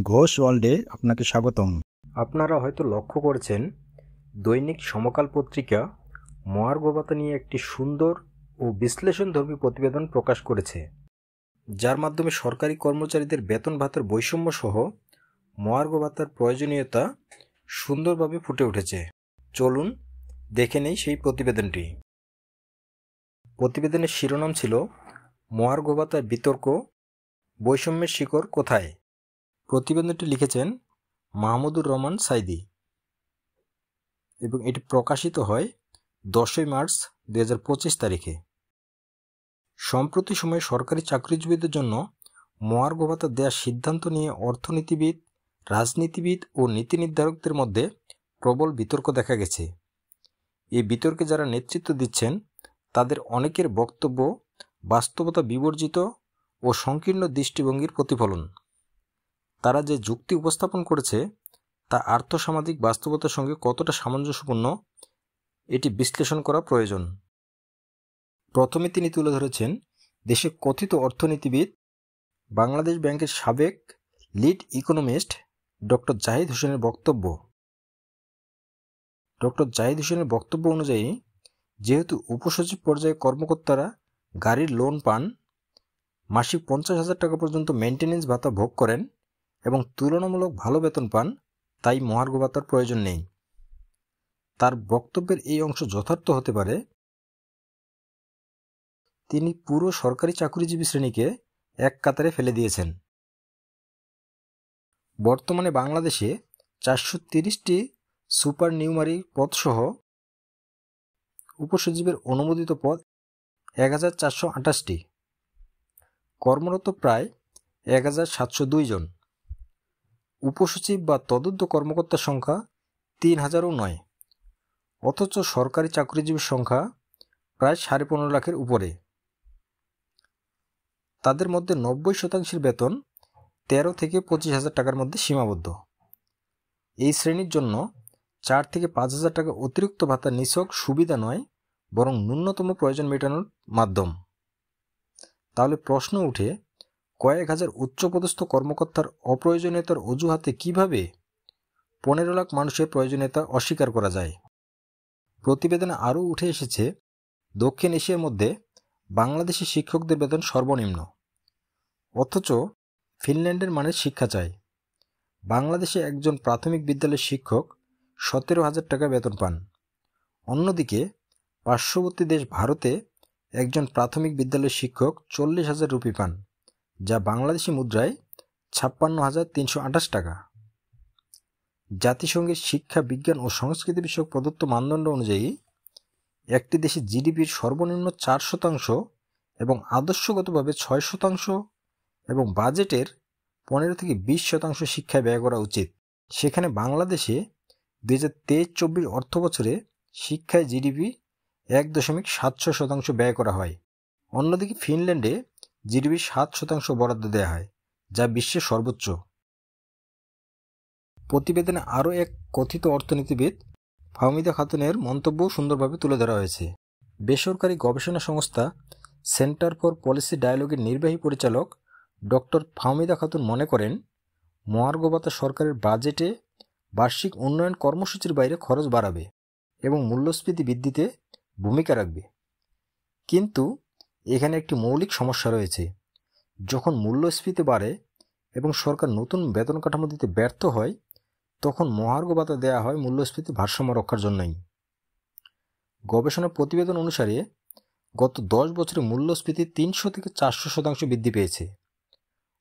ঘোষ ওয়ার্ল্ডে আপনাকে স্বাগতম। আপনারা হয়তো লক্ষ্য করেছেন, দৈনিক সমকাল পত্রিকা মহার্ঘ ভাতা নিয়ে একটি সুন্দর ও বিশ্লেষণধর্মী প্রতিবেদন প্রকাশ করেছে, যার মাধ্যমে সরকারি কর্মচারীদের বেতন ভাতার বৈষম্য সহ মহার্ঘ ভাতার প্রয়োজনীয়তা সুন্দরভাবে ফুটে উঠেছে। চলুন দেখে নেই সেই প্রতিবেদনটি। প্রতিবেদনের শিরোনাম ছিল মহার্ঘ ভাতার বিতর্ক, বৈষম্যের শিকড় কোথায়। প্রতিবেদনটি লিখেছেন মাহমুদুর রহমান সাইদি এবং এটি প্রকাশিত হয় 10 মার্চ 2025 তারিখে। সম্প্রতি সময়ে সরকারি চাকরিজীবীদের জন্য মহার্ঘ ভাতা দেওয়ার সিদ্ধান্ত নিয়ে অর্থনীতিবিদ, রাজনীতিবিদ ও নীতি নির্ধারকদের মধ্যে প্রবল বিতর্ক দেখা গেছে। এই বিতর্কে যারা নেতৃত্ব দিচ্ছেন তাদের অনেকের বক্তব্য বাস্তবতা বিবর্জিত ও সংকীর্ণ দৃষ্টিভঙ্গির প্রতিফলন। তারা যে যুক্তি উপস্থাপন করেছে তা আর্থসামাজিক বাস্তবতার সঙ্গে কতটা সামঞ্জস্যপূর্ণ এটি বিশ্লেষণ করা প্রয়োজন। প্রথমে তিনি তুলে ধরেছেন দেশের কথিত অর্থনীতিবিদ, বাংলাদেশ ব্যাংকের সাবেক লিড ইকোনমিস্ট ডক্টর জাহিদ হোসেনের বক্তব্য। ডক্টর জাহিদ হোসেনের বক্তব্য অনুযায়ী, যেহেতু উপসচিব পর্যায়ে কর্মকর্তারা গাড়ির লোন পান, মাসিক 50,000 টাকা পর্যন্ত মেইনটেনেন্স ভাতা ভোগ করেন এবং তুলনামূলক ভালো বেতন পান, তাই মহার্ঘ ভাতার প্রয়োজন নেই। তার বক্তব্যের এই অংশ যথার্থ হতে পারে। তিনি পুরো সরকারি চাকরিজীবী শ্রেণীকে এক কাতারে ফেলে দিয়েছেন। বর্তমানে বাংলাদেশে 430টি সুপার নিউমারি পদসহ উপসচিবের অনুমোদিত পদ 1428টি, কর্মরত প্রায় 1702 জন। উপসচিব বা তদূর্ধ্ব কর্মকর্তার সংখ্যা 3000ও নয়, অথচ সরকারি চাকরিজীবীর সংখ্যা প্রায় 15.5 লাখের উপরে। তাদের মধ্যে 90% বেতন 13 থেকে 25,000 টাকার মধ্যে সীমাবদ্ধ। এই শ্রেণীর জন্য 4 থেকে 5,000 টাকা অতিরিক্ত ভাতা নিছক সুবিধা নয়, বরং ন্যূনতম প্রয়োজন মেটানোর মাধ্যম। তাহলে প্রশ্ন উঠে, কয়েক হাজার উচ্চপদস্থ কর্মকর্তার অপ্রয়োজনীয়তার অজুহাতে কিভাবে 15 লাখ মানুষের প্রয়োজনীয়তা অস্বীকার করা যায়? প্রতিবেদনে আরও উঠে এসেছে, দক্ষিণ এশিয়ার মধ্যে বাংলাদেশের শিক্ষকদের বেতন সর্বনিম্ন, অথচ ফিনল্যান্ডের মানের শিক্ষা চাই। বাংলাদেশে একজন প্রাথমিক বিদ্যালয়ের শিক্ষক 17,000 টাকা বেতন পান। অন্যদিকে পার্শ্ববর্তী দেশ ভারতে একজন প্রাথমিক বিদ্যালয়ের শিক্ষক 40,000 রুপি পান, যা বাংলাদেশি মুদ্রায় 56,328 টাকা। জাতিসংঘের শিক্ষা, বিজ্ঞান ও সংস্কৃতি বিষয়ক প্রদত্ত মানদণ্ড অনুযায়ী একটি দেশে জিডিপির সর্বনিম্ন 4% এবং আদর্শগতভাবে 6% এবং বাজেটের 15 থেকে 20% শিক্ষায় ব্যয় করা উচিত। সেখানে বাংলাদেশে 2023-24 অর্থ বছরে শিক্ষায় জিডিপি 1.76% ব্যয় করা হয়। অন্যদিকে ফিনল্যান্ডে জিডিপির 7% বরাদ্দ দেওয়া হয়, যা বিশ্বের সর্বোচ্চ। প্রতিবেদনে আরও এক কথিত অর্থনীতিবিদ ফাহমিদা খাতুনের মন্তব্যও সুন্দরভাবে তুলে ধরা হয়েছে। বেসরকারি গবেষণা সংস্থা সেন্টার ফর পলিসি ডায়ালগের নির্বাহী পরিচালক ডক্টর ফাহমিদা খাতুন মনে করেন, মহার্ঘ ভাতা সরকারের বাজেটে বার্ষিক উন্নয়ন কর্মসূচির বাইরে খরচ বাড়াবে এবং মূল্যস্ফীতি বৃদ্ধিতে ভূমিকা রাখবে। কিন্তু এখানে একটি মৌলিক সমস্যা রয়েছে। যখন মূল্যস্ফীতি বাড়ে এবং সরকার নতুন বেতন কাঠামো দিতে ব্যর্থ হয়, তখন মহার্ঘ ভাতা দেওয়া হয় মূল্যস্ফীতি ভারসাম্য রক্ষার জন্যই। গবেষণা প্রতিবেদন অনুসারে গত 10 বছরে মূল্যস্ফীতি 300 থেকে 400% বৃদ্ধি পেয়েছে,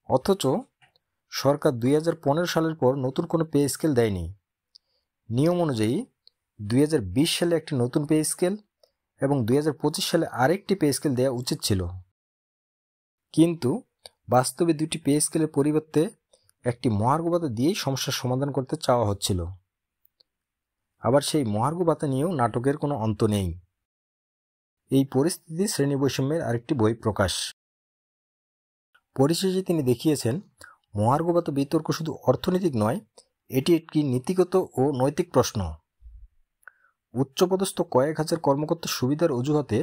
অথচ সরকার 2015 সালের পর নতুন কোনো পে স্কেল দেয়নি। নিয়ম অনুযায়ী 2020 সালে একটি নতুন পে স্কেল এবং 2025 সালে আরেকটি পে স্কেল দেওয়া উচিত ছিল, কিন্তু বাস্তবে দুটি পে স্কেলের পরিবর্তে একটি মহার্ঘ ভাতা দিয়েই সমস্যার সমাধান করতে চাওয়া হচ্ছিল। আবার সেই মহার্ঘ ভাতা নিয়েও নাটকের কোনো অন্ত নেই। এই পরিস্থিতি শ্রেণী বৈষম্যের আরেকটি বহিঃপ্রকাশ। পরিশেষে তিনি দেখিয়েছেন, মহার্ঘ ভাতা বিতর্ক শুধু অর্থনৈতিক নয়, এটি একটি নীতিগত ও নৈতিক প্রশ্ন। উচ্চপদস্থ কয়েক হাজার কর্মকর্তার সুবিধার অজুহাতে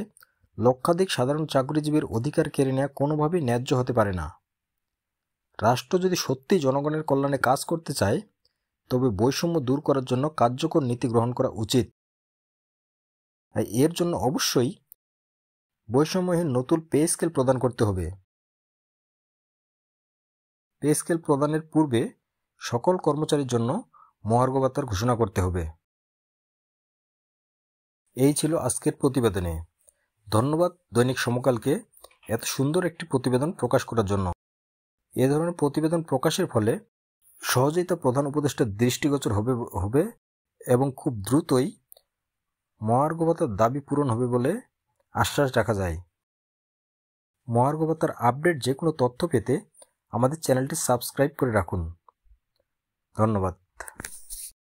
লক্ষাধিক সাধারণ চাকরিজীবীর অধিকার কেড়ে নেওয়া কোনোভাবেই ন্যায্য হতে পারে না। রাষ্ট্র যদি সত্যি জনগণের কল্যাণে কাজ করতে চায় তবে বৈষম্য দূর করার জন্য কার্যকর নীতি গ্রহণ করা উচিত। আর এর জন্য অবশ্যই বৈষম্যহীন নতুন পে স্কেল প্রদান করতে হবে। পে স্কেল প্রদানের পূর্বে সকল কর্মচারীর জন্য মহার্ঘ ভাতার ঘোষণা করতে হবে। এই ছিল আজকের প্রতিবেদনে। ধন্যবাদ দৈনিক সমকালকে এত সুন্দর একটি প্রতিবেদন প্রকাশ করার জন্য। এ ধরনের প্রতিবেদন প্রকাশের ফলে সহজেই তা প্রধান উপদেষ্টার দৃষ্টিগোচর হবে এবং খুব দ্রুতই মহার্ঘ ভাতার দাবি পূরণ হবে বলে আশ্বাস রাখা যায়। মহার্ঘ ভাতার আপডেট যে কোনো তথ্য পেতে আমাদের চ্যানেলটি সাবস্ক্রাইব করে রাখুন। ধন্যবাদ।